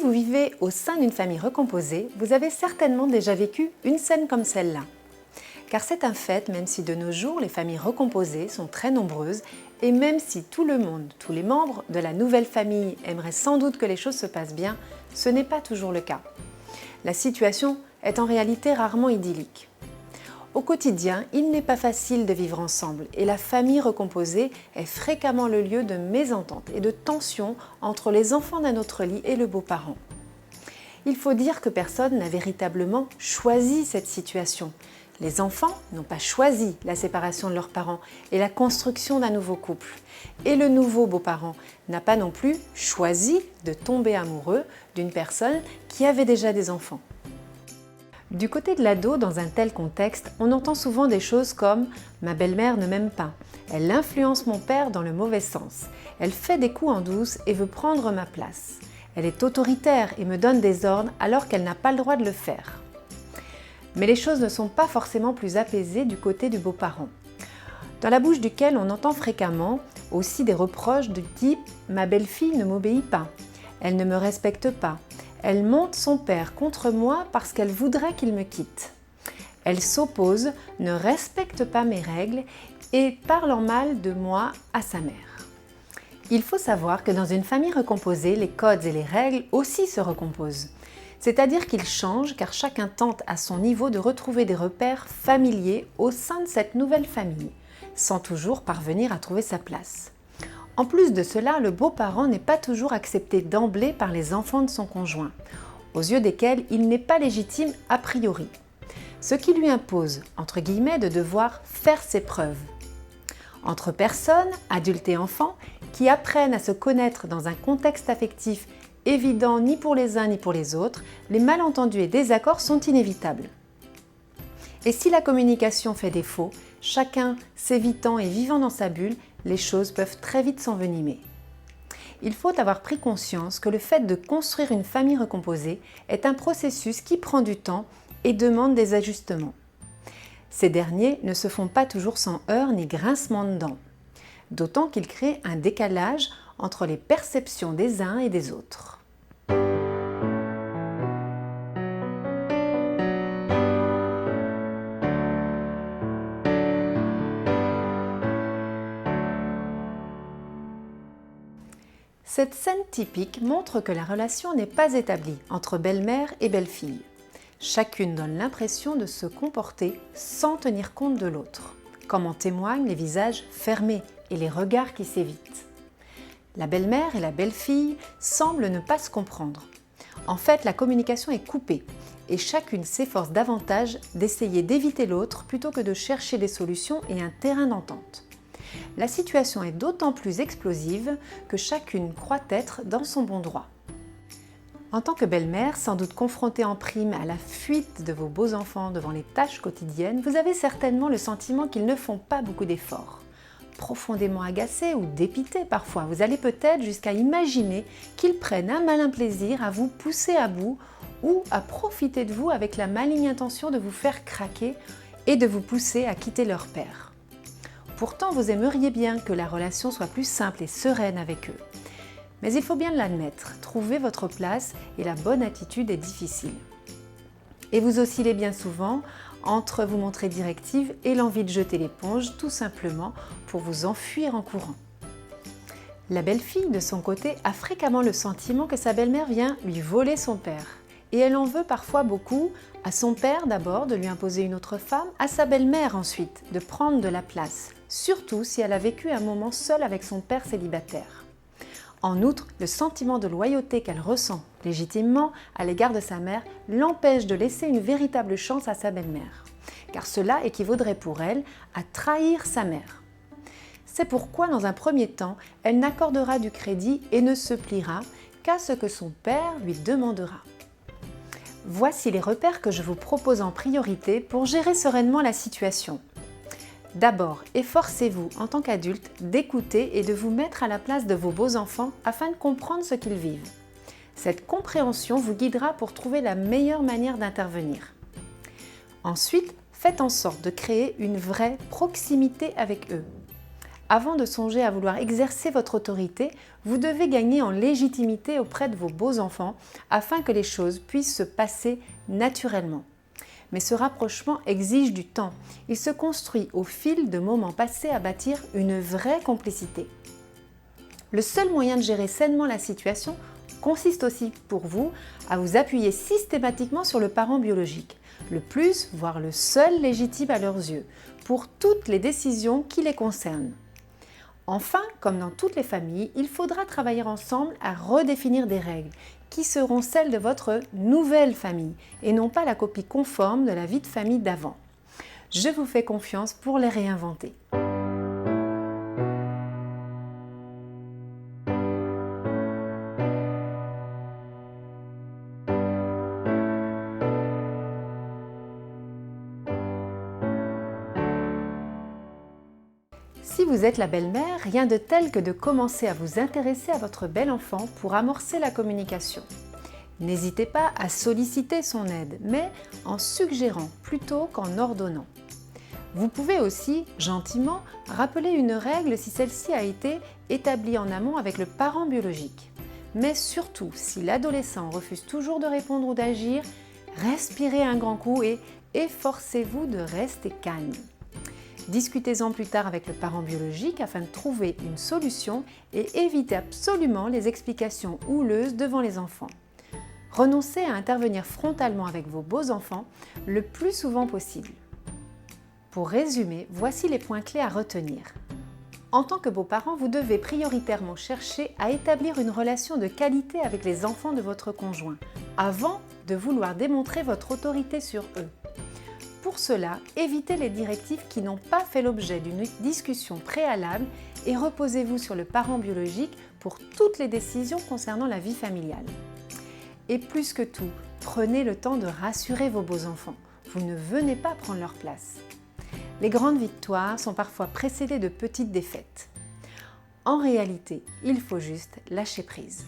vous vivez au sein d'une famille recomposée, vous avez certainement déjà vécu une scène comme celle-là. Car c'est un fait, même si de nos jours les familles recomposées sont très nombreuses, et même si tout le monde, tous les membres de la nouvelle famille aimeraient sans doute que les choses se passent bien, ce n'est pas toujours le cas. La situation est en réalité rarement idyllique. Au quotidien, il n'est pas facile de vivre ensemble et la famille recomposée est fréquemment le lieu de mésententes et de tensions entre les enfants d'un autre lit et le beau-parent. Il faut dire que personne n'a véritablement choisi cette situation. Les enfants n'ont pas choisi la séparation de leurs parents et la construction d'un nouveau couple. Et le nouveau beau-parent n'a pas non plus choisi de tomber amoureux d'une personne qui avait déjà des enfants. Du côté de l'ado, dans un tel contexte, on entend souvent des choses comme « ma belle-mère ne m'aime pas »,« elle influence mon père dans le mauvais sens »,« elle fait des coups en douce et veut prendre ma place »,« elle est autoritaire et me donne des ordres alors qu'elle n'a pas le droit de le faire ». Mais les choses ne sont pas forcément plus apaisées du côté du beau-parent, dans la bouche duquel on entend fréquemment aussi des reproches du type « ma belle-fille ne m'obéit pas »,« elle ne me respecte pas », elle monte son père contre moi parce qu'elle voudrait qu'il me quitte. Elle s'oppose, ne respecte pas mes règles et parle en mal de moi à sa mère. Il faut savoir que dans une famille recomposée, les codes et les règles aussi se recomposent. C'est-à-dire qu'ils changent car chacun tente à son niveau de retrouver des repères familiers au sein de cette nouvelle famille, sans toujours parvenir à trouver sa place. En plus de cela, le beau-parent n'est pas toujours accepté d'emblée par les enfants de son conjoint, aux yeux desquels il n'est pas légitime a priori. Ce qui lui impose, entre guillemets, de devoir faire ses preuves. Entre personnes, adultes et enfants, qui apprennent à se connaître dans un contexte affectif évident ni pour les uns ni pour les autres, les malentendus et désaccords sont inévitables. Et si la communication fait défaut, chacun s'évitant et vivant dans sa bulle, les choses peuvent très vite s'envenimer. Il faut avoir pris conscience que le fait de construire une famille recomposée est un processus qui prend du temps et demande des ajustements. Ces derniers ne se font pas toujours sans heurts ni grincements de dents, d'autant qu'ils créent un décalage entre les perceptions des uns et des autres. Cette scène typique montre que la relation n'est pas établie entre belle-mère et belle-fille. Chacune donne l'impression de se comporter sans tenir compte de l'autre, comme en témoignent les visages fermés et les regards qui s'évitent. La belle-mère et la belle-fille semblent ne pas se comprendre. En fait, la communication est coupée et chacune s'efforce davantage d'essayer d'éviter l'autre plutôt que de chercher des solutions et un terrain d'entente. La situation est d'autant plus explosive que chacune croit être dans son bon droit. En tant que belle-mère, sans doute confrontée en prime à la fuite de vos beaux-enfants devant les tâches quotidiennes, vous avez certainement le sentiment qu'ils ne font pas beaucoup d'efforts. Profondément agacé ou dépité parfois, vous allez peut-être jusqu'à imaginer qu'ils prennent un malin plaisir à vous pousser à bout ou à profiter de vous avec la maligne intention de vous faire craquer et de vous pousser à quitter leur père. Pourtant, vous aimeriez bien que la relation soit plus simple et sereine avec eux. Mais il faut bien l'admettre, trouver votre place et la bonne attitude est difficile. Et vous oscillez bien souvent entre vous montrer directive et l'envie de jeter l'éponge, tout simplement pour vous enfuir en courant. La belle-fille, de son côté, a fréquemment le sentiment que sa belle-mère vient lui voler son père. Et elle en veut parfois beaucoup, à son père d'abord de lui imposer une autre femme, à sa belle-mère ensuite de prendre de la place, surtout si elle a vécu un moment seule avec son père célibataire. En outre, le sentiment de loyauté qu'elle ressent légitimement à l'égard de sa mère l'empêche de laisser une véritable chance à sa belle-mère, car cela équivaudrait pour elle à trahir sa mère. C'est pourquoi, dans un premier temps, elle n'accordera du crédit et ne se pliera qu'à ce que son père lui demandera. Voici les repères que je vous propose en priorité pour gérer sereinement la situation. D'abord, efforcez-vous en tant qu'adulte d'écouter et de vous mettre à la place de vos beaux-enfants afin de comprendre ce qu'ils vivent. Cette compréhension vous guidera pour trouver la meilleure manière d'intervenir. Ensuite, faites en sorte de créer une vraie proximité avec eux. Avant de songer à vouloir exercer votre autorité, vous devez gagner en légitimité auprès de vos beaux-enfants afin que les choses puissent se passer naturellement. Mais ce rapprochement exige du temps. Il se construit au fil de moments passés à bâtir une vraie complicité. Le seul moyen de gérer sainement la situation consiste aussi pour vous à vous appuyer systématiquement sur le parent biologique, le plus, voire le seul légitime à leurs yeux, pour toutes les décisions qui les concernent. Enfin, comme dans toutes les familles, il faudra travailler ensemble à redéfinir des règles qui seront celles de votre nouvelle famille et non pas la copie conforme de la vie de famille d'avant. Je vous fais confiance pour les réinventer. Si vous êtes la belle-mère, rien de tel que de commencer à vous intéresser à votre bel enfant pour amorcer la communication. N'hésitez pas à solliciter son aide, mais en suggérant plutôt qu'en ordonnant. Vous pouvez aussi, gentiment, rappeler une règle si celle-ci a été établie en amont avec le parent biologique. Mais surtout, si l'adolescent refuse toujours de répondre ou d'agir, respirez un grand coup et efforcez-vous de rester calme. Discutez-en plus tard avec le parent biologique afin de trouver une solution et évitez absolument les explications houleuses devant les enfants. Renoncez à intervenir frontalement avec vos beaux-enfants le plus souvent possible. Pour résumer, voici les points clés à retenir. En tant que beaux-parents, vous devez prioritairement chercher à établir une relation de qualité avec les enfants de votre conjoint, avant de vouloir démontrer votre autorité sur eux. Pour cela, évitez les directives qui n'ont pas fait l'objet d'une discussion préalable et reposez-vous sur le parent biologique pour toutes les décisions concernant la vie familiale. Et plus que tout, prenez le temps de rassurer vos beaux-enfants. Vous ne venez pas prendre leur place. Les grandes victoires sont parfois précédées de petites défaites. En réalité, il faut juste lâcher prise.